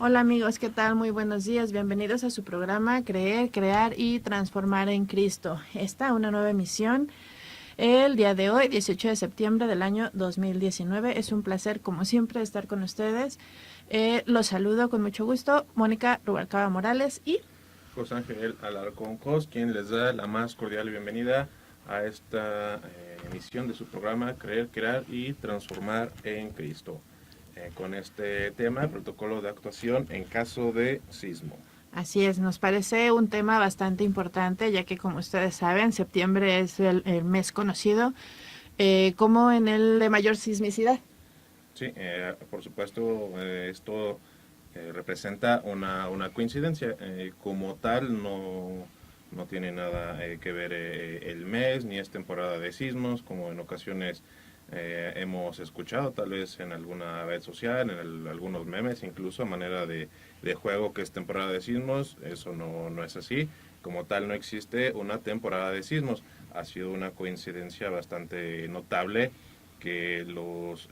Hola amigos, ¿qué tal? Muy buenos días, bienvenidos a su programa Creer, Crear y Transformar en Cristo. Esta una nueva emisión el día de hoy, 18 de septiembre del año 2019. Es un placer, como siempre, estar con ustedes. Los saludo con mucho gusto, Mónica Rubalcaba Morales y José Ángel Alarcón Cos, quien les da la más cordial bienvenida a esta emisión de su programa Creer, Crear y Transformar en Cristo. Con este tema, protocolo de actuación en caso de sismo. así es, nos parece un tema bastante importante, ya que como ustedes saben, septiembre es el mes conocido como en el de mayor sismicidad. Sí, por supuesto, esto representa una coincidencia. Como tal, no tiene nada que ver el mes, ni es temporada de sismos, como en ocasiones hemos escuchado, tal vez en alguna red social, algunos memes, incluso a manera de juego que es temporada de sismos. Eso no es así. Como tal, no existe una temporada de sismos. Ha sido una coincidencia bastante notable que los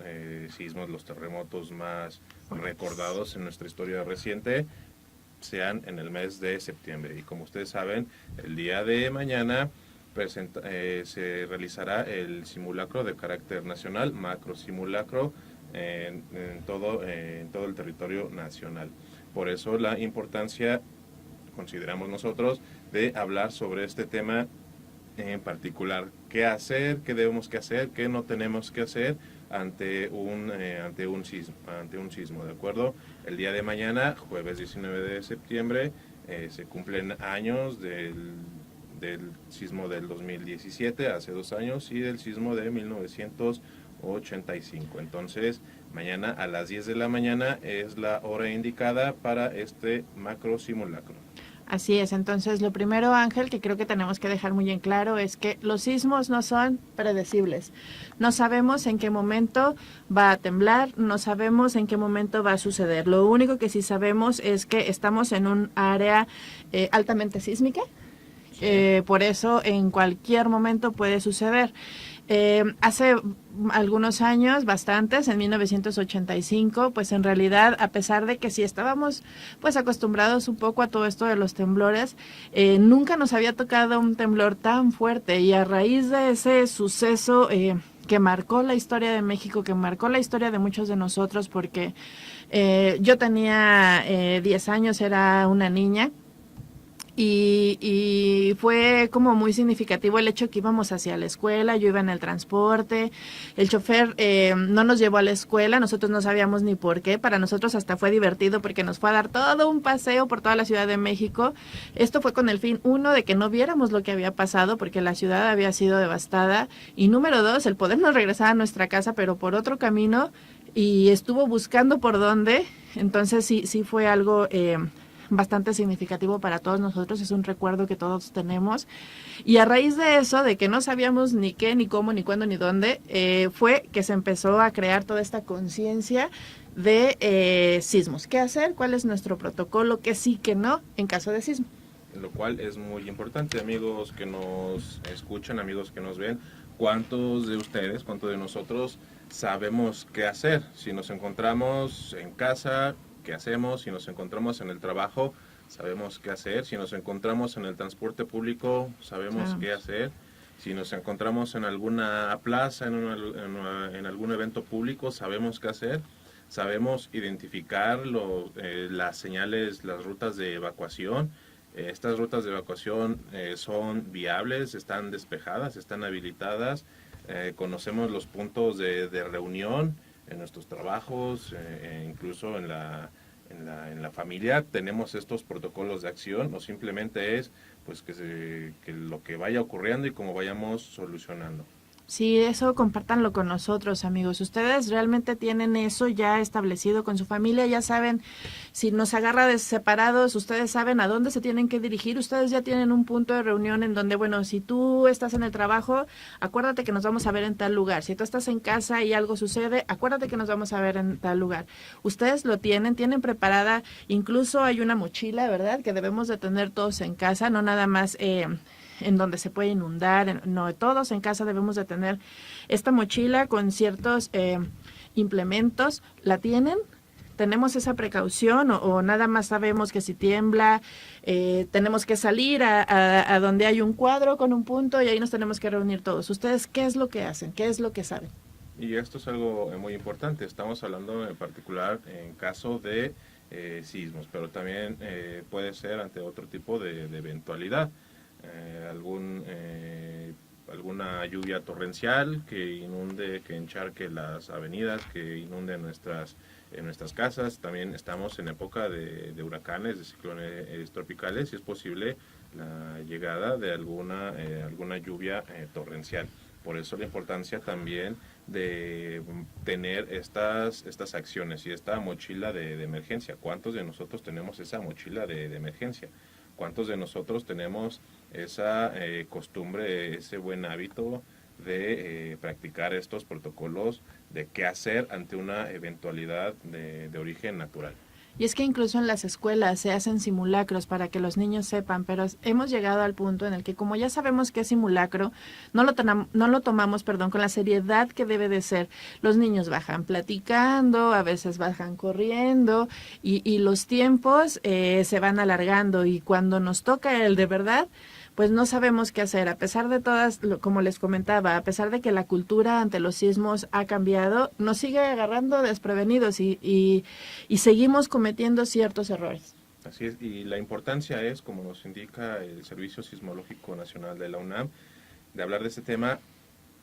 sismos, los terremotos más recordados en nuestra historia reciente sean en el mes de septiembre. Y como ustedes saben, el día de mañana se realizará el simulacro de carácter nacional, macro simulacro, en todo el territorio nacional. Por eso la importancia, consideramos nosotros, de hablar sobre este tema en particular. ¿Qué hacer? ¿Qué debemos que hacer? ¿Qué no tenemos que hacer ante un sismo? ¿De acuerdo? El día de mañana, jueves 19 de septiembre, se cumplen años del sismo del 2017, hace 2 años, y del sismo de 1985. Entonces, mañana a las 10 de la mañana es la hora indicada para este macro simulacro. Así es, entonces lo primero, Ángel, que creo que tenemos que dejar muy en claro es que los sismos no son predecibles. No sabemos en qué momento va a temblar, no sabemos en qué momento va a suceder. Lo único que sí sabemos es que estamos en un área altamente sísmica. Sí. Por eso en cualquier momento puede suceder. Hace algunos años, bastantes, en 1985, pues en realidad, a pesar de que sí estábamos pues acostumbrados un poco a todo esto de los temblores, nunca nos había tocado un temblor tan fuerte, y a raíz de ese suceso que marcó la historia de México, que marcó la historia de muchos de nosotros, porque yo tenía 10 años, era una niña, y fue como muy significativo el hecho que íbamos hacia la escuela, yo iba en el transporte, el chofer no nos llevó a la escuela, nosotros no sabíamos ni por qué, para nosotros hasta fue divertido porque nos fue a dar todo un paseo por toda la Ciudad de México. Esto fue con el fin, uno, de que no viéramos lo que había pasado porque la ciudad había sido devastada, y número dos, el podernos regresar a nuestra casa pero por otro camino, y estuvo buscando por dónde. Entonces sí fue algo bastante significativo para todos nosotros, es un recuerdo que todos tenemos, y a raíz de eso, de que no sabíamos ni qué, ni cómo, ni cuándo, ni dónde, fue que se empezó a crear toda esta conciencia de sismos. ¿Qué hacer? ¿Cuál es nuestro protocolo? ¿Qué sí, qué no en caso de sismo? Lo cual es muy importante, amigos que nos escuchan, amigos que nos ven. ¿Cuántos de ustedes, cuántos de nosotros sabemos qué hacer? Si nos encontramos en casa, ¿qué hacemos? Si nos encontramos en el trabajo, sabemos qué hacer. Si nos encontramos en el transporte público, sabemos qué hacer. Si nos encontramos en alguna plaza, en algún evento público, sabemos qué hacer. Sabemos identificar las señales, las rutas de evacuación. Estas rutas de evacuación son viables, están despejadas, están habilitadas. Conocemos los puntos de reunión en nuestros trabajos, incluso en la familia. Tenemos estos protocolos de acción, o simplemente es pues que lo que vaya ocurriendo y cómo vayamos solucionando. Sí, eso compártanlo con nosotros, amigos. Ustedes realmente tienen eso ya establecido con su familia, ya saben, si nos agarra separados, ustedes saben a dónde se tienen que dirigir, ustedes ya tienen un punto de reunión en donde, bueno, si tú estás en el trabajo, acuérdate que nos vamos a ver en tal lugar. Si tú estás en casa y algo sucede, acuérdate que nos vamos a ver en tal lugar. Ustedes lo tienen preparada, incluso hay una mochila, ¿verdad?, que debemos de tener todos en casa, no nada más en donde se puede inundar, no, todos en casa debemos de tener esta mochila con ciertos implementos. ¿La tienen? ¿tenemos esa precaución o nada más sabemos que si tiembla tenemos que salir a donde hay un cuadro con un punto y ahí nos tenemos que reunir todos? ¿Ustedes qué es lo que hacen? ¿Qué es lo que saben? Y esto es algo muy importante. Estamos hablando en particular en caso de sismos, pero también puede ser ante otro tipo de eventualidad. Alguna lluvia torrencial que inunde, que encharque las avenidas, que inunde nuestras casas. También estamos en época de huracanes, de ciclones tropicales, y es posible la llegada de alguna lluvia torrencial. Por eso la importancia también de tener estas acciones y esta mochila de emergencia. ¿Cuántos de nosotros tenemos esa mochila de emergencia? ¿Cuántos de nosotros tenemos esa costumbre, ese buen hábito de practicar estos protocolos de qué hacer ante una eventualidad de origen natural? Y es que incluso en las escuelas se hacen simulacros para que los niños sepan, pero hemos llegado al punto en el que como ya sabemos que es simulacro, no lo tomamos, perdón, con la seriedad que debe de ser. Los niños bajan platicando, a veces bajan corriendo y los tiempos se van alargando y cuando nos toca el de verdad, pues no sabemos qué hacer, a pesar de todas, como les comentaba, a pesar de que la cultura ante los sismos ha cambiado, nos sigue agarrando desprevenidos y seguimos cometiendo ciertos errores. Así es, y la importancia es, como nos indica el Servicio Sismológico Nacional de la UNAM, de hablar de este tema.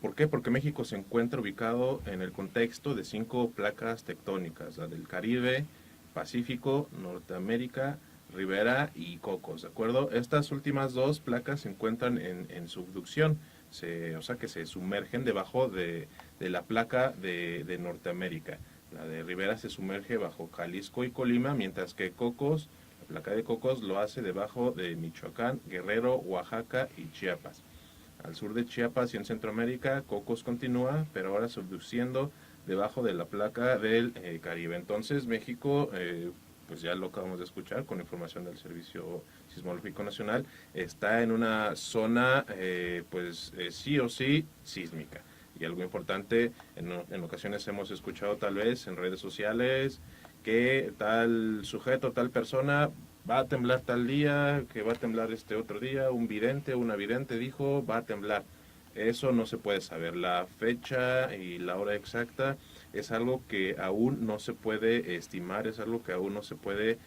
¿Por qué? Porque México se encuentra ubicado en el contexto de 5 placas tectónicas, la del Caribe, Pacífico, Norteamérica, Ribera y Cocos, ¿de acuerdo? Estas últimas 2 placas se encuentran en subducción, o sea que se sumergen debajo de la placa de Norteamérica. La de Ribera se sumerge bajo Jalisco y Colima, mientras que Cocos, la placa de Cocos, lo hace debajo de Michoacán, Guerrero, Oaxaca y Chiapas. Al sur de Chiapas y en Centroamérica, Cocos continúa, pero ahora subduciendo debajo de la placa del Caribe. Entonces México, pues ya lo acabamos de escuchar con información del Servicio Sismológico Nacional, está en una zona sí o sí sísmica. Y algo importante, en ocasiones hemos escuchado tal vez en redes sociales que tal sujeto, tal persona va a temblar tal día, que va a temblar este otro día, un vidente, una vidente dijo, va a temblar. Eso no se puede saber. La fecha y la hora exacta es algo que aún no se puede estimar, es algo que aún no se puede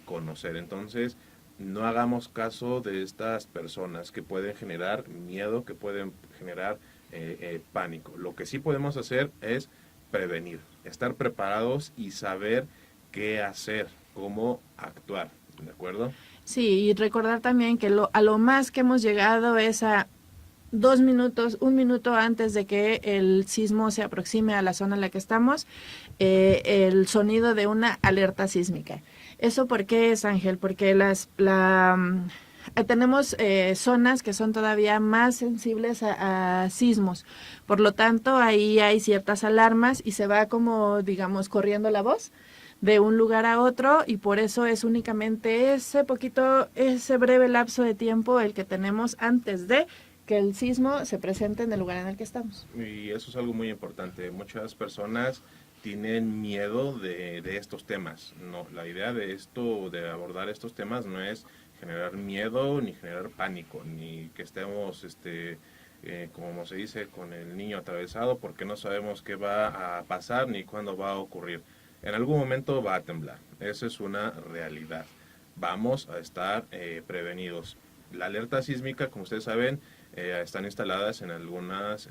conocer. Entonces, no hagamos caso de estas personas que pueden generar miedo, que pueden generar pánico. Lo que sí podemos hacer es prevenir, estar preparados y saber qué hacer, cómo actuar, ¿de acuerdo? Sí, y recordar también que a lo más que hemos llegado es a 2 minutos, 1 minuto antes de que el sismo se aproxime a la zona en la que estamos, el sonido de una alerta sísmica. ¿Eso por qué es, Ángel? Porque tenemos zonas que son todavía más sensibles a sismos. Por lo tanto, ahí hay ciertas alarmas y se va como, digamos, corriendo la voz de un lugar a otro y por eso es únicamente ese breve lapso de tiempo el que tenemos antes de que el sismo se presente en el lugar en el que estamos. Y eso es algo muy importante. Muchas personas tienen miedo de estos temas. No, la idea de de abordar estos temas, no es generar miedo ni generar pánico, ni que estemos, como se dice, con el niño atravesado, porque no sabemos qué va a pasar ni cuándo va a ocurrir. En algún momento va a temblar. Eso es una realidad. Vamos a estar prevenidos. La alerta sísmica, como ustedes saben, están instaladas en algunas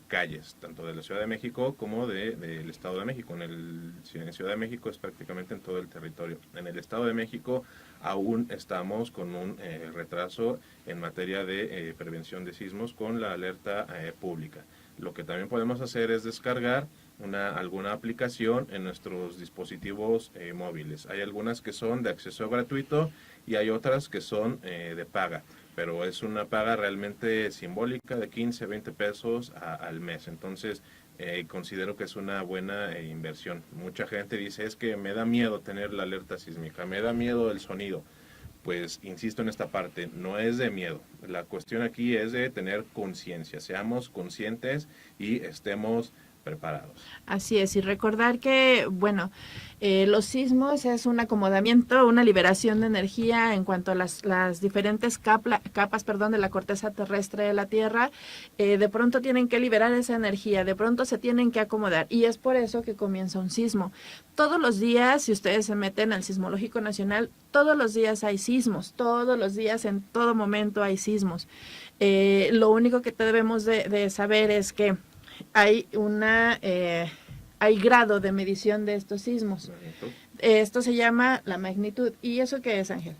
calles, tanto de la Ciudad de México como del Estado de México. En Ciudad de México es prácticamente en todo el territorio. En el Estado de México aún estamos con un retraso en materia de prevención de sismos con la alerta pública. Lo que también podemos hacer es descargar alguna aplicación en nuestros dispositivos móviles. Hay algunas que son de acceso gratuito y hay otras que son de paga, pero es una paga realmente simbólica de 15, 20 pesos al mes. Entonces, considero que es una buena inversión. Mucha gente dice, es que me da miedo tener la alerta sísmica, me da miedo el sonido. Pues insisto en esta parte, no es de miedo. La cuestión aquí es de tener conciencia, seamos conscientes y estemos preparados. Así es, y recordar que, bueno, los sismos es un acomodamiento, una liberación de energía en cuanto a las diferentes capas, perdón, de la corteza terrestre de la Tierra. De pronto tienen que liberar esa energía, de pronto se tienen que acomodar, y es por eso que comienza un sismo. Todos los días, si ustedes se meten al Sismológico Nacional, todos los días hay sismos, todos los días, en todo momento hay sismos. Lo único que debemos de saber es que hay hay grado de medición de estos sismos. Magnitud. Esto se llama la magnitud. ¿Y eso qué es, Ángel?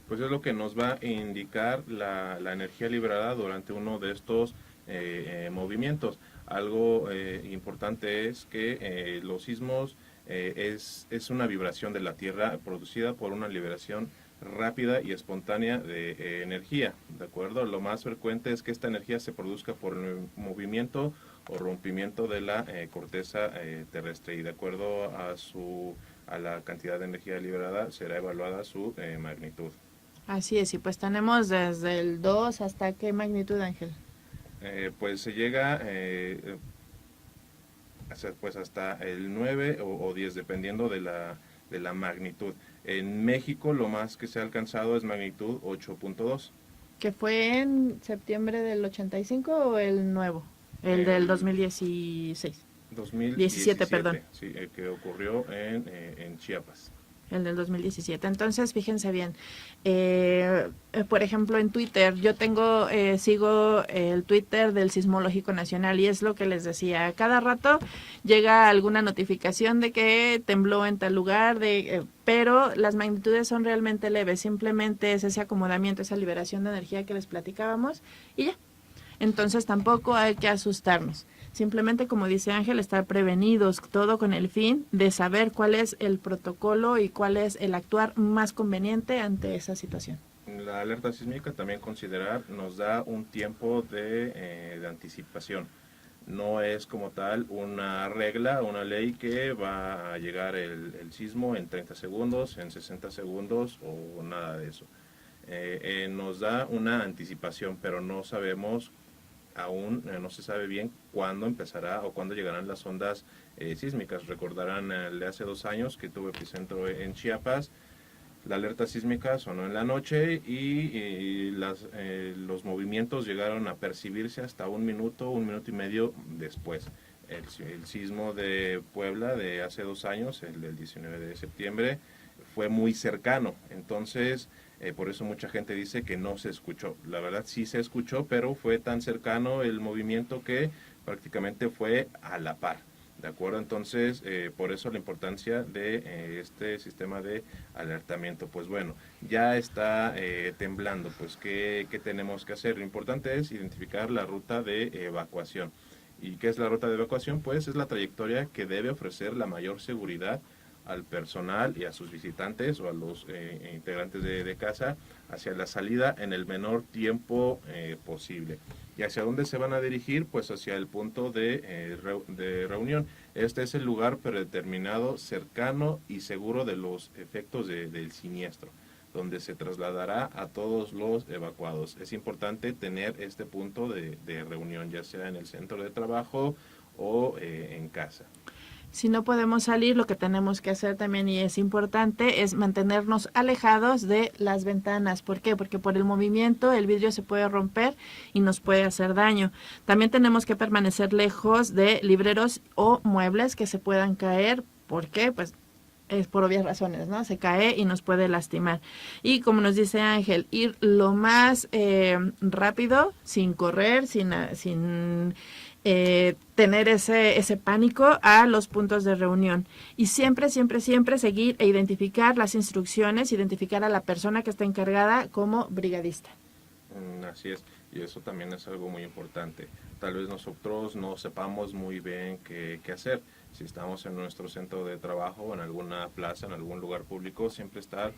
Pues es lo que nos va a indicar la energía liberada durante uno de estos movimientos. Algo importante es que los sismos es una vibración de la Tierra producida por una liberación rápida y espontánea de energía, ¿de acuerdo? Lo más frecuente es que esta energía se produzca por el movimiento o rompimiento de la corteza terrestre, y de acuerdo a la cantidad de energía liberada será evaluada su magnitud. Así es, y pues tenemos desde el 2 hasta qué magnitud, Ángel. Pues se llega pues hasta el 9 o 10, dependiendo de la magnitud. En México lo más que se ha alcanzado es magnitud 8.2. ¿Que fue en septiembre del 85 o el nuevo? El del 2016. 17, perdón. Sí, que ocurrió en Chiapas. El del 2017. Entonces, fíjense bien. Por ejemplo, en Twitter, yo sigo el Twitter del Sismológico Nacional, y es lo que les decía. Cada rato llega alguna notificación de que tembló en tal lugar, pero las magnitudes son realmente leves. Simplemente es ese acomodamiento, esa liberación de energía que les platicábamos, y ya. Entonces tampoco hay que asustarnos. Simplemente, como dice Ángel, estar prevenidos, todo con el fin de saber cuál es el protocolo y cuál es el actuar más conveniente ante esa situación. La alerta sísmica, también considerar, nos da un tiempo de anticipación. No es como tal una regla, una ley que va a llegar el sismo en 30 segundos, en 60 segundos o nada de eso. Nos da una anticipación, pero no sabemos aún, no se sabe bien cuándo empezará o cuándo llegarán las ondas sísmicas. Recordarán el de hace 2 años que tuvo epicentro en Chiapas. La alerta sísmica sonó en la noche y los movimientos llegaron a percibirse hasta un minuto y medio después. El sismo de Puebla de hace 2 años, el del 19 de septiembre, fue muy cercano. Entonces, por eso mucha gente dice que no se escuchó. La verdad sí se escuchó, pero fue tan cercano el movimiento que prácticamente fue a la par. ¿De acuerdo? Entonces, por eso la importancia de este sistema de alertamiento. Pues bueno, ya está temblando. Pues, ¿qué tenemos que hacer? Lo importante es identificar la ruta de evacuación. ¿Y qué es la ruta de evacuación? Pues es la trayectoria que debe ofrecer la mayor seguridad al personal y a sus visitantes o a los integrantes de casa hacia la salida en el menor tiempo posible. ¿Y hacia dónde se van a dirigir? Pues hacia el punto de reunión. Este es el lugar predeterminado, cercano y seguro de los efectos del siniestro, donde se trasladará a todos los evacuados. Es importante tener este punto de reunión, ya sea en el centro de trabajo o en casa. Si no podemos salir, lo que tenemos que hacer también, y es importante, es mantenernos alejados de las ventanas. ¿Por qué? Porque por el movimiento el vidrio se puede romper y nos puede hacer daño. También tenemos que permanecer lejos de libreros o muebles que se puedan caer. ¿Por qué? Pues es por obvias razones, ¿no? Se cae y nos puede lastimar. Y como nos dice Ángel, ir lo más rápido, sin correr, sin tener ese pánico a los puntos de reunión. Y siempre seguir e identificar las instrucciones, identificar a la persona que está encargada como brigadista. Así es, y eso también es algo muy importante. Tal vez nosotros no sepamos muy bien qué hacer. Si estamos en nuestro centro de trabajo, en alguna plaza, en algún lugar público, siempre estar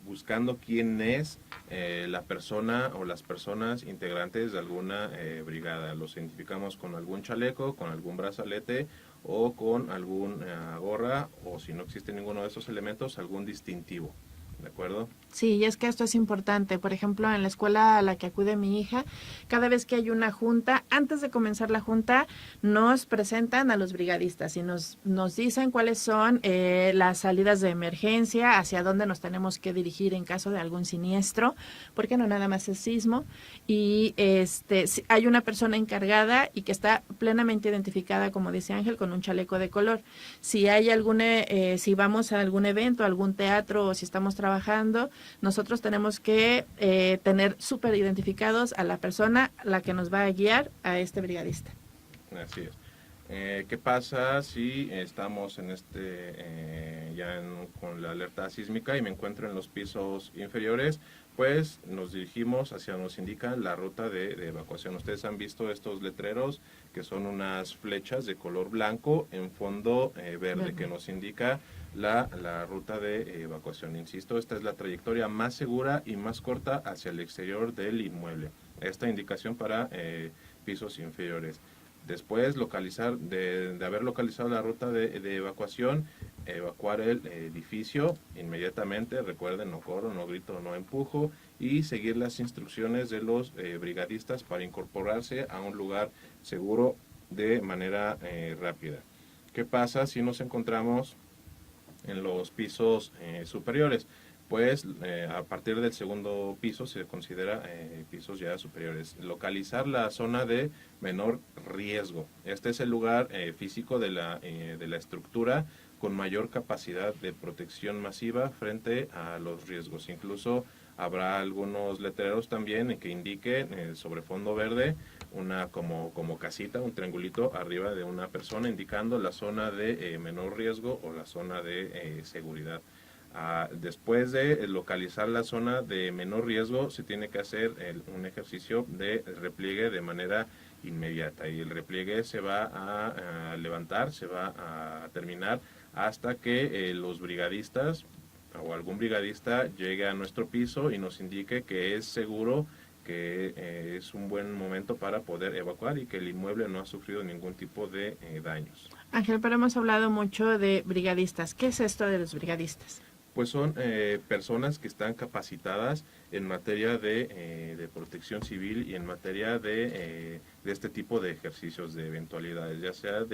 buscando quién es la persona o las personas integrantes de alguna brigada. Los identificamos con algún chaleco, con algún brazalete o con alguna gorra, o si no existe ninguno de esos elementos, algún distintivo. ¿de acuerdo? Sí, y es que esto es importante. Por ejemplo, en la escuela a la que acude mi hija, cada vez que hay una junta, antes de comenzar la junta, nos presentan a los brigadistas y nos dicen cuáles son las salidas de emergencia, hacia dónde nos tenemos que dirigir en caso de algún siniestro, porque no nada más es sismo. Y hay una persona encargada y que está plenamente identificada, como dice Ángel, con un chaleco de color. Si hay si vamos a algún evento, algún teatro o si estamos trabajando, nosotros tenemos que tener súper identificados a la persona la que nos va a guiar a este brigadista. Así es. ¿Qué pasa si estamos en con la alerta sísmica y me encuentro en los pisos inferiores? Pues nos dirigimos nos indica la ruta de evacuación. Ustedes han visto estos letreros que son unas flechas de color blanco en fondo verde, que nos indica la ruta de evacuación. Insisto, esta es la trayectoria más segura y más corta hacia el exterior del inmueble. Esta indicación para pisos inferiores. Después de haber localizado la ruta de evacuación, evacuar el edificio inmediatamente. Recuerden, no corro, no grito, no empujo, y seguir las instrucciones de los brigadistas para incorporarse a un lugar seguro de manera rápida. ¿Qué pasa si nos encontramos en los pisos superiores? Pues a partir del segundo piso se considera pisos ya superiores. Localizar la zona de menor riesgo. Este es el lugar físico de la estructura con mayor capacidad de protección masiva frente a los riesgos. Incluso habrá algunos letreros también que indiquen sobre fondo verde una como casita, un triangulito arriba de una persona indicando la zona de menor riesgo o la zona de seguridad. Después de localizar la zona de menor riesgo, se tiene que hacer un ejercicio de repliegue de manera inmediata, y el repliegue se va a levantar, se va a terminar hasta que los brigadistas o algún brigadista llegue a nuestro piso y nos indique que es seguro, que es un buen momento para poder evacuar y que el inmueble no ha sufrido ningún tipo de daños. Ángel, pero hemos hablado mucho de brigadistas. ¿Qué es esto de los brigadistas? Pues son personas que están capacitadas en materia de protección civil y en materia de este tipo de ejercicios de eventualidades, ya sea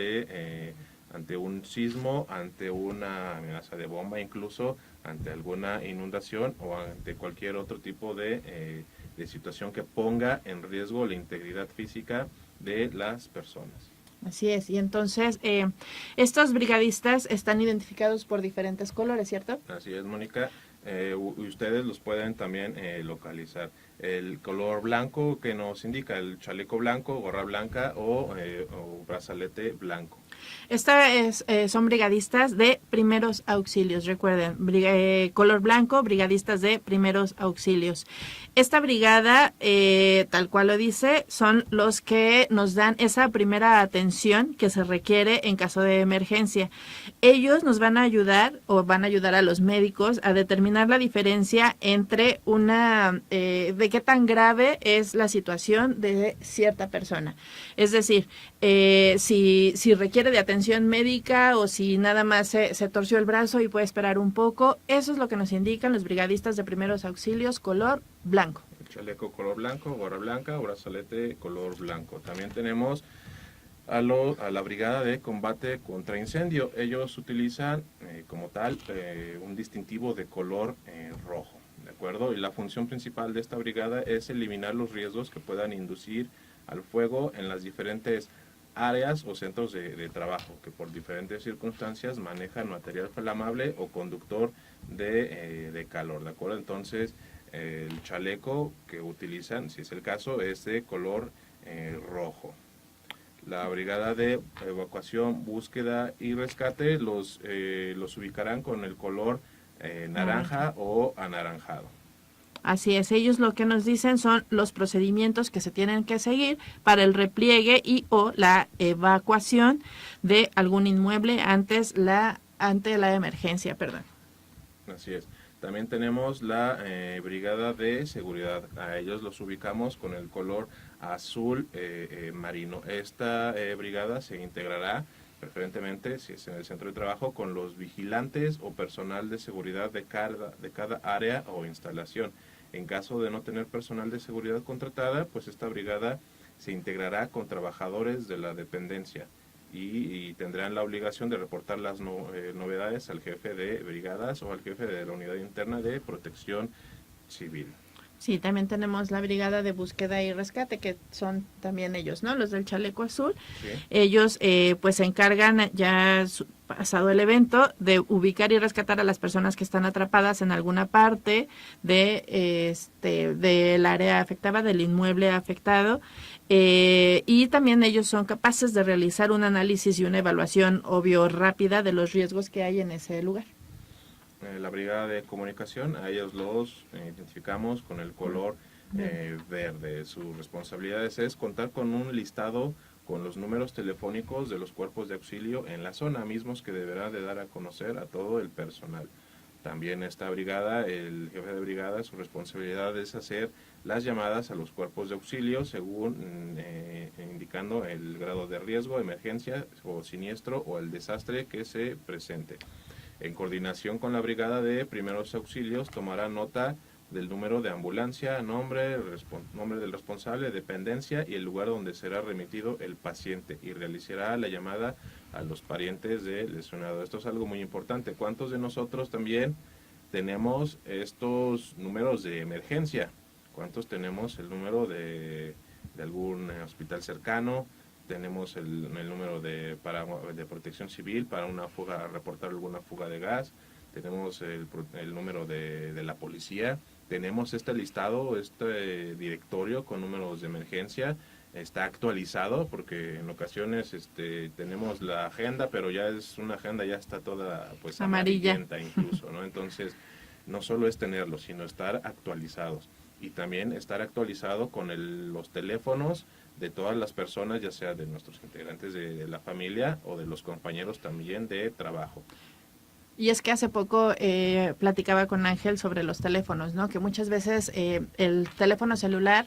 ante un sismo, ante una amenaza de bomba, incluso ante alguna inundación o ante cualquier otro tipo de situación que ponga en riesgo la integridad física de las personas. Así es, y entonces estos brigadistas están identificados por diferentes colores, ¿cierto? Así es, Mónica. Ustedes los pueden también localizar. El color blanco que nos indica el chaleco blanco, gorra blanca o brazalete blanco. Son brigadistas de primeros auxilios, recuerden, color blanco, brigadistas de primeros auxilios. Esta brigada, tal cual lo dice, son los que nos dan esa primera atención que se requiere en caso de emergencia. Ellos nos van a ayudar o van a ayudar a los médicos a determinar la diferencia entre de qué tan grave es la situación de cierta persona. Es decir, si requiere de atención médica o si nada más se torció el brazo y puede esperar un poco, eso es lo que nos indican los brigadistas de primeros auxilios color blanco. El chaleco color blanco, gorra blanca, brazalete color blanco. También tenemos a la brigada de combate contra incendio. Ellos utilizan como tal un distintivo de color rojo, ¿de acuerdo? Y la función principal de esta brigada es eliminar los riesgos que puedan inducir al fuego en las diferentes áreas o centros de trabajo que por diferentes circunstancias manejan material flamable o conductor de calor, ¿de acuerdo? Entonces el chaleco que utilizan, si es el caso, es de color rojo. La brigada de evacuación, búsqueda y rescate los ubicarán con el color naranja o anaranjado. Así es, ellos lo que nos dicen son los procedimientos que se tienen que seguir para el repliegue y o la evacuación de algún inmueble ante la emergencia, perdón. Así es. También tenemos la brigada de seguridad. A ellos los ubicamos con el color azul marino. Esta brigada se integrará preferentemente si es en el centro de trabajo, con los vigilantes o personal de seguridad de cada área o instalación. En caso de no tener personal de seguridad contratada, pues esta brigada se integrará con trabajadores de la dependencia y tendrán la obligación de reportar las novedades al jefe de brigadas o al jefe de la unidad interna de protección civil. Sí, también tenemos la brigada de búsqueda y rescate, que son también ellos, ¿no? Los del chaleco azul. Sí. Ellos pues se encargan, ya pasado el evento, de ubicar y rescatar a las personas que están atrapadas en alguna parte del área afectada, del inmueble afectado. Y también ellos son capaces de realizar un análisis y una evaluación obvio rápida de los riesgos que hay en ese lugar. La brigada de comunicación, a ellos los identificamos con el color verde. Sus responsabilidades es contar con un listado con los números telefónicos de los cuerpos de auxilio en la zona, mismos que deberá de dar a conocer a todo el personal. También esta brigada, el jefe de brigada, su responsabilidad es hacer las llamadas a los cuerpos de auxilio según indicando el grado de riesgo, emergencia o siniestro o el desastre que se presente. En coordinación con la brigada de primeros auxilios, tomará nota del número de ambulancia, nombre del responsable, dependencia y el lugar donde será remitido el paciente y realizará la llamada a los parientes del lesionado. Esto es algo muy importante. ¿Cuántos de nosotros también tenemos estos números de emergencia? ¿Cuántos tenemos el número de algún hospital cercano? Tenemos el número de protección civil para una fuga, reportar alguna fuga de gas. Tenemos el número de la policía. Tenemos este listado, este directorio con números de emergencia. Está actualizado porque en ocasiones tenemos la agenda, pero ya es una agenda, ya está toda pues amarillenta incluso, ¿no? Entonces, no solo es tenerlo, sino estar actualizados. Y también estar actualizado con los teléfonos de todas las personas, ya sea de nuestros integrantes de la familia o de los compañeros también de trabajo. Y es que hace poco platicaba con Ángel sobre los teléfonos, ¿no? Que muchas veces el teléfono celular,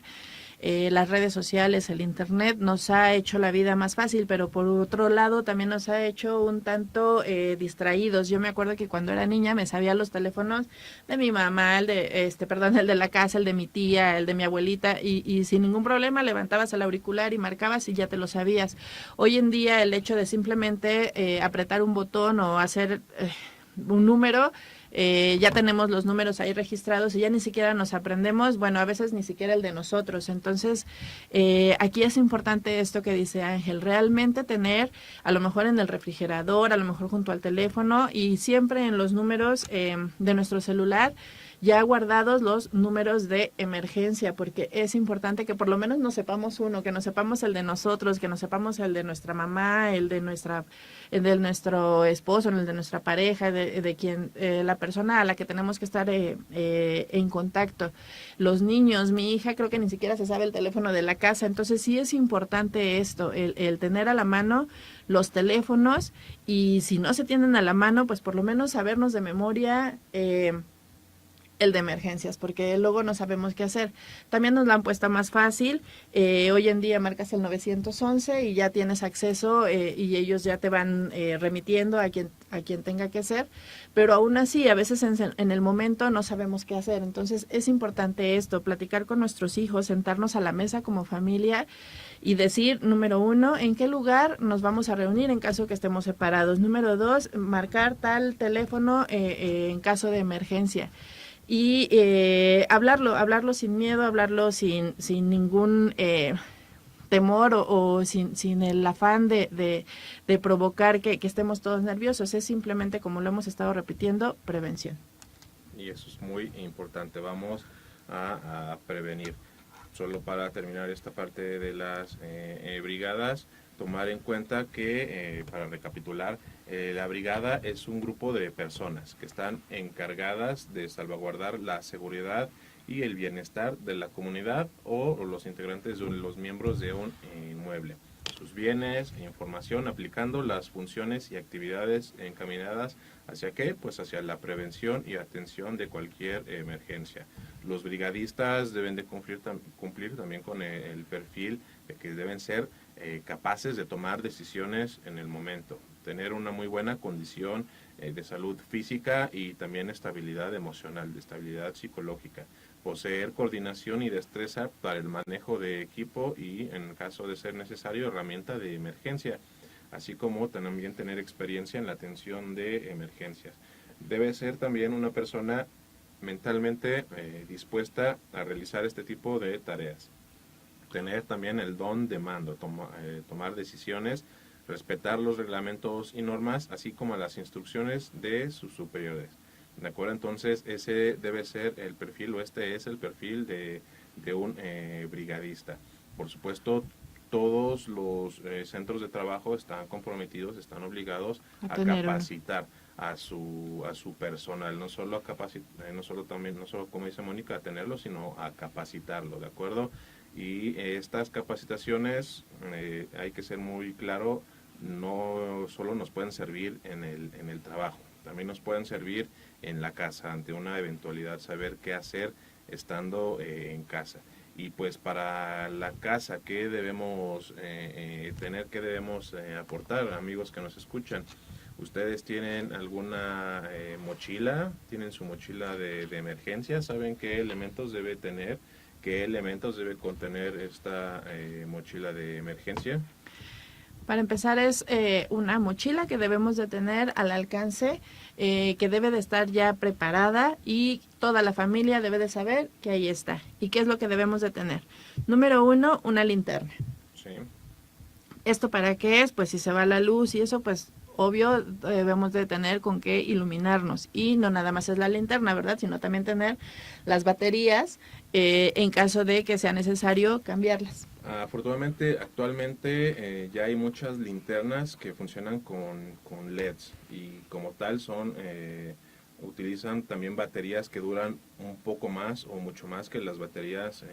las redes sociales, el internet nos ha hecho la vida más fácil, pero por otro lado también nos ha hecho un tanto distraídos. Yo me acuerdo que cuando era niña me sabía los teléfonos de mi mamá, el de la casa, el de mi tía, el de mi abuelita, y sin ningún problema levantabas el auricular y marcabas y ya te lo sabías. Hoy en día el hecho de simplemente apretar un botón o hacer un número, ya tenemos los números ahí registrados y ya ni siquiera nos aprendemos, bueno, a veces ni siquiera el de nosotros. Entonces, aquí es importante esto que dice Ángel, realmente tener a lo mejor en el refrigerador, a lo mejor junto al teléfono y siempre en los números de nuestro celular, ya guardados los números de emergencia, porque es importante que por lo menos nos sepamos uno, que nos sepamos el de nosotros, que nos sepamos el de nuestra mamá, el de nuestro esposo, el de nuestra pareja, de quien la persona a la que tenemos que estar en contacto. Los niños, mi hija creo que ni siquiera se sabe el teléfono de la casa, entonces sí es importante esto, el tener a la mano los teléfonos y si no se tienen a la mano, pues por lo menos sabernos de memoria el de emergencias, porque luego no sabemos qué hacer. También nos la han puesto más fácil. Hoy en día marcas el 911 y ya tienes acceso y ellos ya te van remitiendo a quien tenga que ser, pero aún así a veces en el momento no sabemos qué hacer. Entonces es importante esto, platicar con nuestros hijos, sentarnos a la mesa como familia y decir, número 1, en qué lugar nos vamos a reunir en caso que estemos separados. Número 2, marcar tal teléfono en caso de emergencia. Y hablarlo sin miedo, hablarlo sin ningún temor o sin el afán de provocar que estemos todos nerviosos. Es simplemente, como lo hemos estado repitiendo, prevención. Y eso es muy importante. Vamos a prevenir. Solo para terminar esta parte de las brigadas, tomar en cuenta que, para recapitular, la brigada es un grupo de personas que están encargadas de salvaguardar la seguridad y el bienestar de la comunidad o los integrantes o los miembros de un inmueble. Sus bienes e información aplicando las funciones y actividades encaminadas hacia qué? Pues hacia la prevención y atención de cualquier emergencia. Los brigadistas deben de cumplir también con el perfil de que deben ser capaces de tomar decisiones en el momento, tener una muy buena condición de salud física y también estabilidad emocional, de estabilidad psicológica, poseer coordinación y destreza para el manejo de equipo y, en caso de ser necesario, herramienta de emergencia, así como también tener experiencia en la atención de emergencias. Debe ser también una persona mentalmente dispuesta a realizar este tipo de tareas. Tener también el don de mando, tomar decisiones, respetar los reglamentos y normas, así como las instrucciones de sus superiores. ¿De acuerdo? Entonces, ese debe ser el perfil, o este es el perfil de un brigadista. Por supuesto, todos los centros de trabajo están comprometidos, están obligados a capacitar a su personal, no solo no solo como dice Mónica, a tenerlo, sino a capacitarlo, ¿de acuerdo? Y estas capacitaciones, hay que ser muy claro, no solo nos pueden servir en el trabajo, también nos pueden servir en la casa, ante una eventualidad, saber qué hacer estando en casa. Y pues para la casa, ¿qué debemos tener, qué debemos aportar, amigos que nos escuchan? ¿Ustedes tienen alguna mochila? ¿Tienen su mochila de emergencia? ¿Saben qué elementos debe tener? ¿Qué elementos debe contener esta mochila de emergencia? Para empezar, es una mochila que debemos de tener al alcance, que debe de estar ya preparada y toda la familia debe de saber que ahí está. ¿Y qué es lo que debemos de tener? Número 1, una linterna. Sí. ¿Esto para qué es? Pues si se va la luz y eso, pues obvio debemos de tener con qué iluminarnos. Y no nada más es la linterna, ¿verdad? Sino también tener las baterías en caso de que sea necesario cambiarlas. Afortunadamente, actualmente ya hay muchas linternas que funcionan con LEDs y como tal utilizan también baterías que duran un poco más o mucho más que las baterías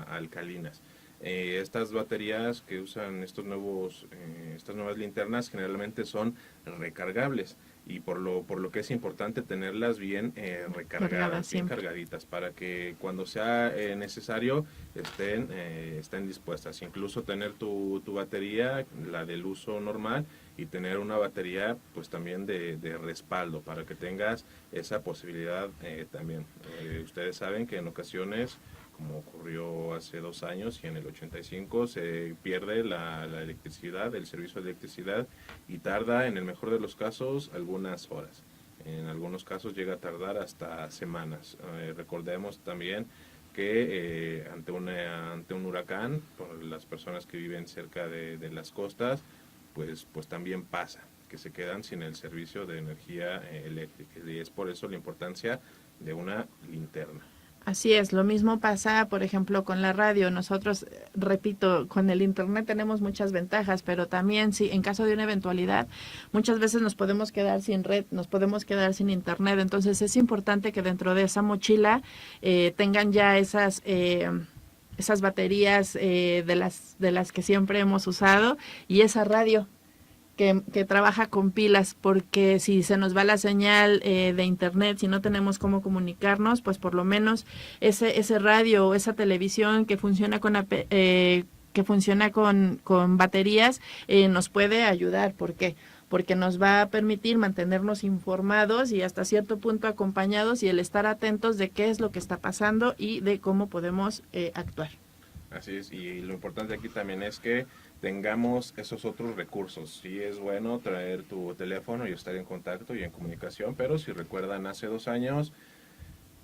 alcalinas. Estas baterías que usan estas nuevas linternas generalmente son recargables y por lo que es importante tenerlas bien recargadas, bien cargaditas, para que cuando sea necesario estén dispuestas. Incluso tener tu batería, la del uso normal, y tener una batería pues también de respaldo para que tengas esa posibilidad también. Ustedes saben que en ocasiones, como ocurrió hace 2 años y en el 85, se pierde la electricidad, el servicio de electricidad, y tarda en el mejor de los casos algunas horas. En algunos casos llega a tardar hasta semanas. Recordemos también que ante un huracán, por las personas que viven cerca de las costas, pues también pasa, que se quedan sin el servicio de energía eléctrica. Y es por eso la importancia de una linterna. Así es, lo mismo pasa, por ejemplo, con la radio. Nosotros, repito, con el internet tenemos muchas ventajas, pero también si en caso de una eventualidad, muchas veces nos podemos quedar sin red, nos podemos quedar sin internet. Entonces es importante que dentro de esa mochila tengan ya esas baterías de las que siempre hemos usado, y esa radio que trabaja con pilas, porque si se nos va la señal de internet, si no tenemos cómo comunicarnos, pues por lo menos ese radio o esa televisión que funciona con baterías nos puede ayudar. ¿Por qué? Porque nos va a permitir mantenernos informados y hasta cierto punto acompañados, y el estar atentos de qué es lo que está pasando y de cómo podemos actuar. Así es, y lo importante aquí también es que tengamos esos otros recursos. Sí es bueno traer tu teléfono y estar en contacto y en comunicación, pero si recuerdan hace 2 años,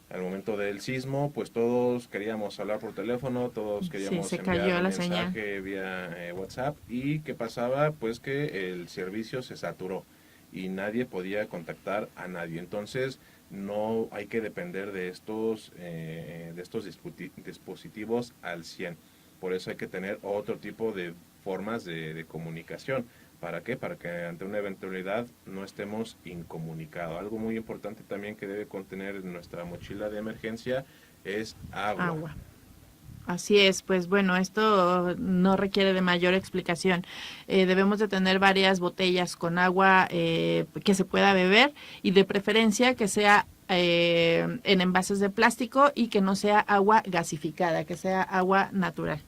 al momento del sismo, pues todos queríamos hablar por teléfono, todos queríamos enviar un mensaje vía WhatsApp, y ¿qué pasaba? Pues que el servicio se saturó y nadie podía contactar a nadie. Entonces no hay que depender de estos dispositivos al 100. Por eso hay que tener otro tipo de formas de comunicación. ¿Para qué? Para que ante una eventualidad no estemos incomunicados. Algo muy importante también que debe contener nuestra mochila de emergencia es agua. Así es, pues bueno, esto no requiere de mayor explicación. Debemos de tener varias botellas con agua que se pueda beber, y de preferencia que sea en envases de plástico y que no sea agua gasificada, que sea agua natural.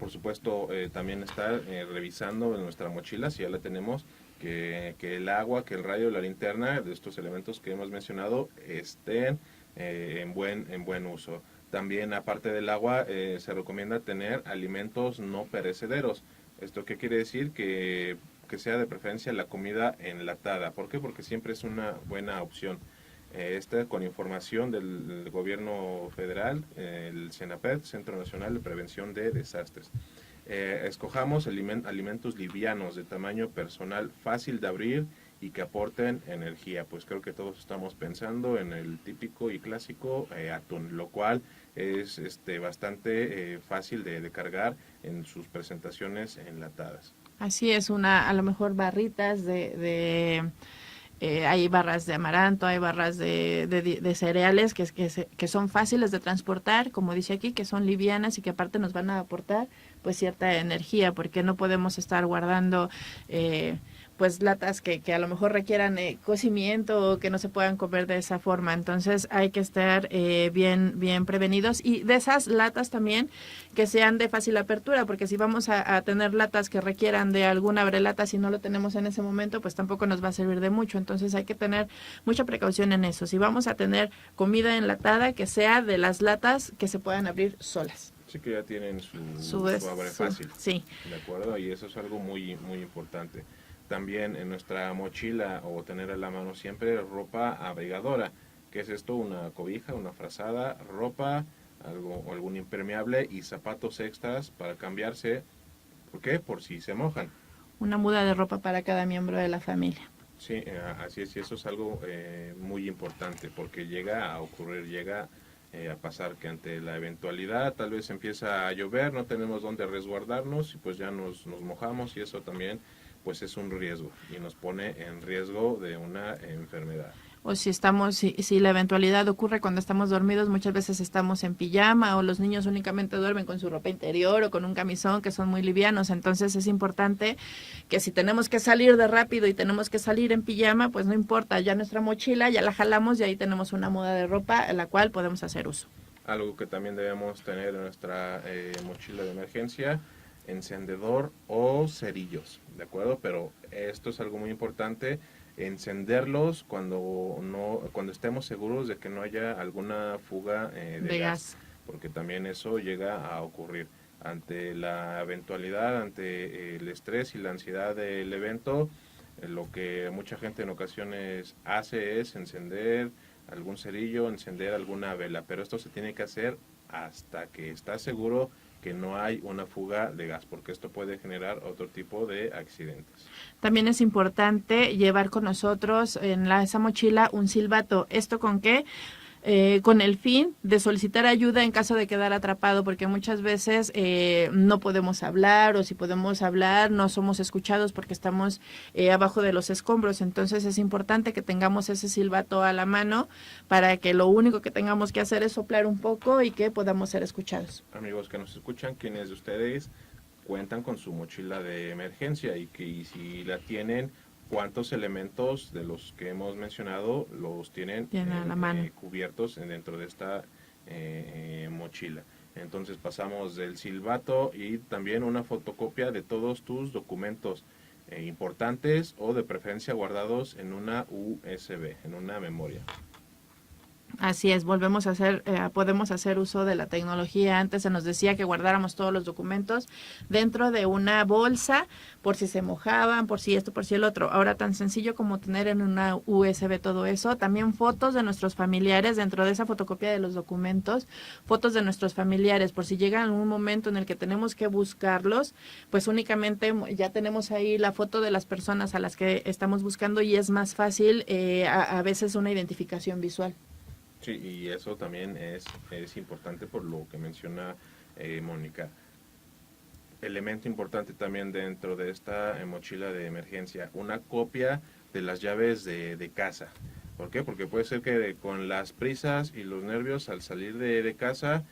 por supuesto, también estar revisando en nuestra mochila, si ya la tenemos, que el agua, que el radio, la linterna, de estos elementos que hemos mencionado, estén en buen uso. También, aparte del agua, se recomienda tener alimentos no perecederos. ¿Esto qué quiere decir? Que sea de preferencia la comida enlatada. ¿Por qué? Porque siempre es una buena opción. Esta con información del gobierno federal, el CENAPED, Centro Nacional de Prevención de Desastres. Escojamos alimentos livianos de tamaño personal, fácil de abrir y que aporten energía. Pues creo que todos estamos pensando en el típico y clásico atún, lo cual es bastante fácil de cargar en sus presentaciones enlatadas. Así es, a lo mejor barritas hay barras de amaranto, hay barras de cereales que son fáciles de transportar, como dice aquí, que son livianas y que aparte nos van a aportar pues cierta energía, porque no podemos estar guardando pues latas que a lo mejor requieran cocimiento o que no se puedan comer de esa forma. Entonces hay que estar bien prevenidos, y de esas latas también que sean de fácil apertura, porque si vamos a tener latas que requieran de algún abrelata, si no lo tenemos en ese momento, pues tampoco nos va a servir de mucho. Entonces hay que tener mucha precaución en eso. Si vamos a tener comida enlatada, que sea de las latas que se puedan abrir solas. Sí, que ya tienen su abre fácil. Sí. ¿De acuerdo? Y eso es algo muy importante. También en nuestra mochila, o tener a la mano siempre, ropa abrigadora. ¿Qué es esto? Una cobija, una frazada, ropa, algún impermeable y zapatos extras para cambiarse. ¿Por qué? Por si se mojan. Una muda de ropa para cada miembro de la familia. Sí, así es, y eso es algo muy importante, porque llega a ocurrir, llega a pasar que ante la eventualidad tal vez empieza a llover, no tenemos dónde resguardarnos y pues ya nos mojamos, y eso también pues es un riesgo y nos pone en riesgo de una enfermedad. O si la eventualidad ocurre cuando estamos dormidos, muchas veces estamos en pijama, o los niños únicamente duermen con su ropa interior o con un camisón, que son muy livianos. Entonces es importante que si tenemos que salir de rápido y tenemos que salir en pijama, pues no importa, ya nuestra mochila ya la jalamos y ahí tenemos una muda de ropa en la cual podemos hacer uso. Algo que también debemos tener en nuestra mochila de emergencia: encendedor o cerillos, ¿de acuerdo? Pero esto es algo muy importante, encenderlos cuando estemos seguros de que no haya alguna fuga de gas, porque también eso llega a ocurrir. Ante la eventualidad, ante el estrés y la ansiedad del evento, lo que mucha gente en ocasiones hace es encender algún cerillo, encender alguna vela, pero esto se tiene que hacer hasta que está seguro que no hay una fuga de gas, porque esto puede generar otro tipo de accidentes. También es importante llevar con nosotros en esa mochila un silbato. ¿Esto con qué? Con el fin de solicitar ayuda en caso de quedar atrapado, porque muchas veces no podemos hablar, o si podemos hablar no somos escuchados porque estamos abajo de los escombros. Entonces es importante que tengamos ese silbato a la mano para que lo único que tengamos que hacer es soplar un poco y que podamos ser escuchados. Amigos que nos escuchan, ¿quiénes de ustedes cuentan con su mochila de emergencia? Y si la tienen, ¿cuántos elementos de los que hemos mencionado los tienen a la mano, cubiertos dentro de esta mochila? Entonces pasamos del silbato y también una fotocopia de todos tus documentos importantes, o de preferencia guardados en una USB, en una memoria. Así es, podemos hacer uso de la tecnología. Antes se nos decía que guardáramos todos los documentos dentro de una bolsa, por si se mojaban, por si esto, por si el otro. Ahora tan sencillo como tener en una USB todo eso. También fotos de nuestros familiares dentro de esa fotocopia de los documentos, fotos de nuestros familiares, por si llega algún momento en el que tenemos que buscarlos, pues únicamente ya tenemos ahí la foto de las personas a las que estamos buscando, y es más fácil a veces una identificación visual. Sí, y eso también es importante por lo que menciona Mónica. Elemento importante también dentro de esta mochila de emergencia: una copia de las llaves de casa. ¿Por qué? Porque puede ser que con las prisas y los nervios al salir de casa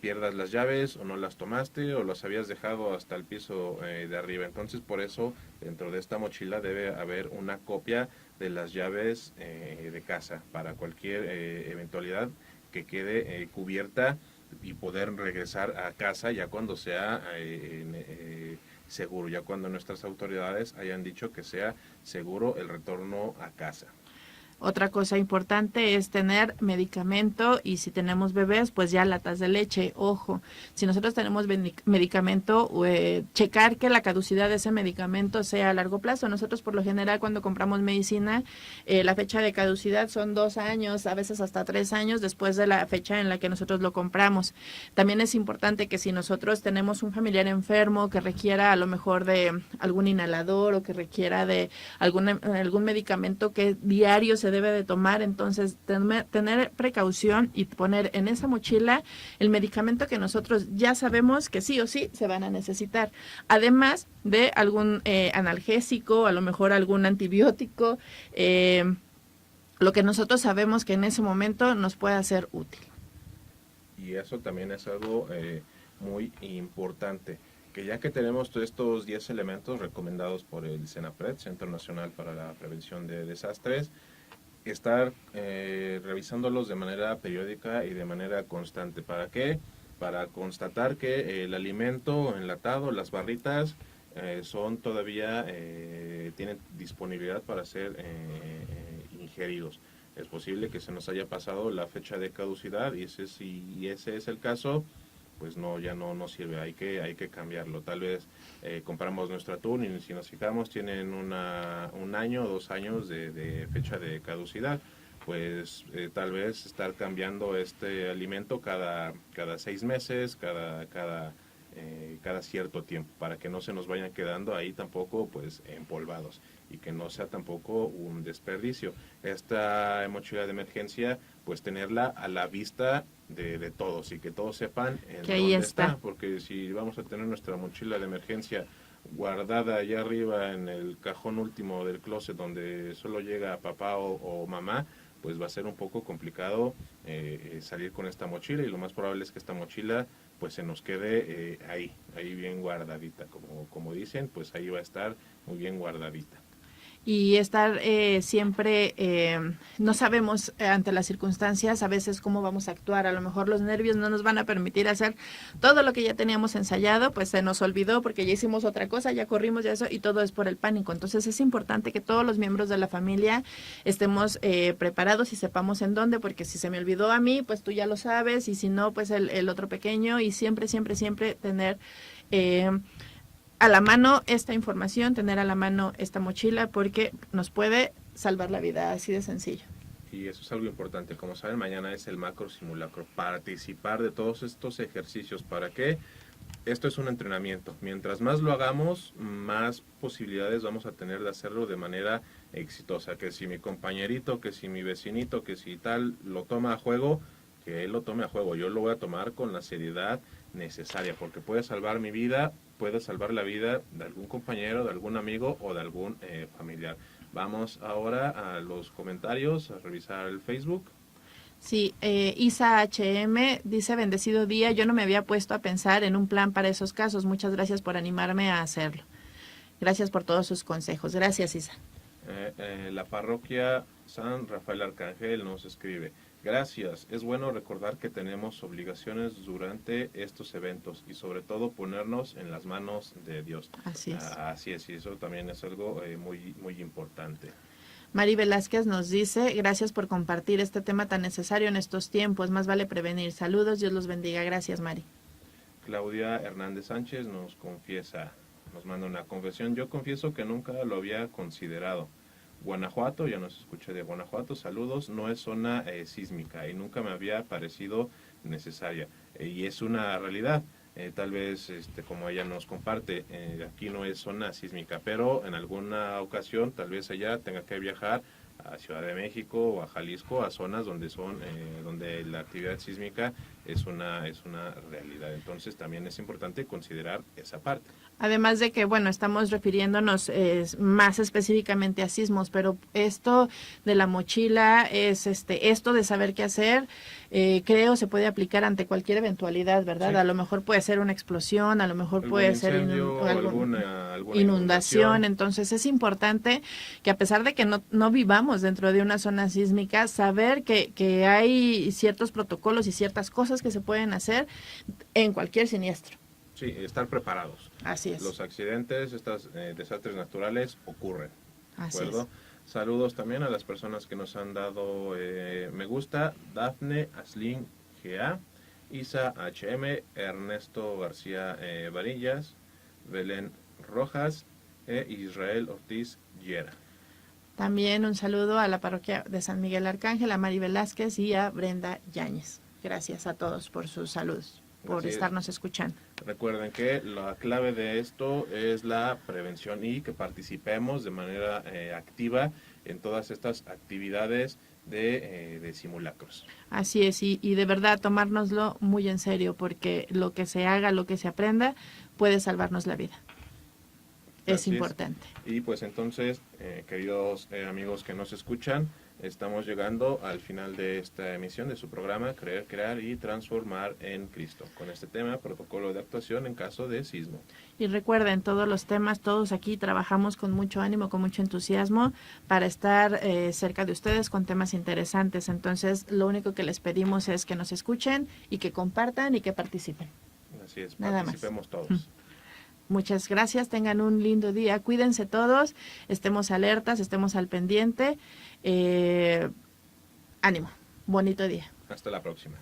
pierdas las llaves, o no las tomaste, o las habías dejado hasta el piso de arriba. Entonces, por eso dentro de esta mochila debe haber una copia de las llaves de casa, para cualquier eventualidad que quede cubierta y poder regresar a casa ya cuando sea seguro, ya cuando nuestras autoridades hayan dicho que sea seguro el retorno a casa. Otra cosa importante es tener medicamento y si tenemos bebés, pues ya latas de leche. Ojo, si nosotros tenemos medicamento, checar que la caducidad de ese medicamento sea a largo plazo. Nosotros por lo general cuando compramos medicina, la fecha de caducidad son 2 años, a veces hasta 3 años después de la fecha en la que nosotros lo compramos. También es importante que si nosotros tenemos un familiar enfermo que requiera a lo mejor de algún inhalador o que requiera de algún medicamento que diario se debe de tomar, entonces tener precaución y poner en esa mochila el medicamento que nosotros ya sabemos que sí o sí se van a necesitar, además de algún analgésico, a lo mejor algún antibiótico, lo que nosotros sabemos que en ese momento nos puede ser útil. Y eso también es algo muy importante, que ya que tenemos todos estos 10 elementos recomendados por el CENAPRED, Centro Nacional para la Prevención de Desastres, estar revisándolos de manera periódica y de manera constante. ¿Para qué? Para constatar que el alimento enlatado, las barritas, son todavía, tienen disponibilidad para ser ingeridos. Es posible que se nos haya pasado la fecha de caducidad y si ese es el caso, pues no, ya no sirve, hay que cambiarlo. Tal vez compramos nuestro atún y si nos fijamos tienen un año o 2 años de fecha de caducidad. Pues tal vez estar cambiando este alimento cada 6 meses, cada cierto tiempo, para que no se nos vayan quedando ahí tampoco pues empolvados y que no sea tampoco un desperdicio. Esta mochila de emergencia, pues tenerla a la vista de todos y que todos sepan en que ahí dónde está, porque si vamos a tener nuestra mochila de emergencia guardada allá arriba en el cajón último del closet donde solo llega papá o mamá, pues va a ser un poco complicado salir con esta mochila y lo más probable es que esta mochila pues se nos quede ahí bien guardadita, como dicen, pues ahí va a estar muy bien guardadita. y estar siempre, no sabemos ante las circunstancias a veces cómo vamos a actuar, a lo mejor los nervios no nos van a permitir hacer todo lo que ya teníamos ensayado, pues se nos olvidó porque ya hicimos otra cosa, ya corrimos ya eso y todo es por el pánico. Entonces es importante que todos los miembros de la familia estemos preparados y sepamos en dónde, porque si se me olvidó a mí, pues tú ya lo sabes y si no, pues el otro pequeño y siempre tener a la mano esta información, tener a la mano esta mochila porque nos puede salvar la vida, así de sencillo. Y eso es algo importante. Como saben, mañana es el macro simulacro. Participar de todos estos ejercicios. ¿Para qué? Esto es un entrenamiento. Mientras más lo hagamos, más posibilidades vamos a tener de hacerlo de manera exitosa. Que si mi compañerito, que si mi vecinito, que si tal lo toma a juego, que él lo tome a juego. Yo lo voy a tomar con la seriedad necesaria porque puede salvar mi vida, puede salvar la vida de algún compañero, de algún amigo o de algún familiar. Vamos ahora a los comentarios, a revisar el Facebook. Sí, Isa HM dice, bendecido día, yo no me había puesto a pensar en un plan para esos casos. Muchas gracias por animarme a hacerlo. Gracias por todos sus consejos. Gracias, Isa. La parroquia San Rafael Arcángel nos escribe, gracias, es bueno recordar que tenemos obligaciones durante estos eventos y sobre todo ponernos en las manos de Dios. Así es. Así es, y eso también es algo muy importante. Mari Velázquez nos dice, gracias por compartir este tema tan necesario en estos tiempos, más vale prevenir. Saludos, Dios los bendiga. Gracias, Mari. Claudia Hernández Sánchez nos manda una confesión. Yo confieso que nunca lo había considerado. Guanajuato, ya nos escuché de Guanajuato, saludos, no es zona sísmica y nunca me había parecido necesaria. Y es una realidad. Tal vez, como ella nos comparte, aquí no es zona sísmica, pero en alguna ocasión tal vez ella tenga que viajar a Ciudad de México o a Jalisco, a zonas donde la actividad sísmica es una realidad. Entonces también es importante considerar esa parte. Además de que, bueno, estamos refiriéndonos más específicamente a sismos, pero esto de la mochila es esto de saber qué hacer, creo se puede aplicar ante cualquier eventualidad, ¿verdad? Sí. A lo mejor puede ser una explosión, a lo mejor puede ser alguna inundación. Entonces es importante que a pesar de que no vivamos estamos dentro de una zona sísmica, saber que hay ciertos protocolos y ciertas cosas que se pueden hacer en cualquier siniestro. Sí, estar preparados. Así es. Los accidentes, estos desastres naturales ocurren. ¿De Así acuerdo? es. Saludos también a las personas que nos han dado me gusta: Dafne Aslin GA, Isa HM, Ernesto García Varillas, Belén Rojas e Israel Ortiz Llera. También un saludo a la parroquia de San Miguel Arcángel, a Mari Velázquez y a Brenda Yáñez. Gracias a todos por sus saludos, por Así es. estarnos escuchando. Recuerden que la clave de esto es la prevención y que participemos de manera activa en todas estas actividades de simulacros. Así es, y de verdad tomárnoslo muy en serio, porque lo que se haga, lo que se aprenda, puede salvarnos la vida. Es importante. Y pues entonces, queridos amigos que nos escuchan, estamos llegando al final de esta emisión de su programa Creer, Crear y Transformar en Cristo, con este tema, protocolo de actuación en caso de sismo. Y recuerden, todos los temas, todos aquí trabajamos con mucho ánimo, con mucho entusiasmo para estar cerca de ustedes con temas interesantes. Entonces, lo único que les pedimos es que nos escuchen y que compartan y que participen. Así es, Nada participemos más. todos. Muchas gracias, tengan un lindo día, cuídense todos, estemos alertas, estemos al pendiente. Ánimo, bonito día. Hasta la próxima.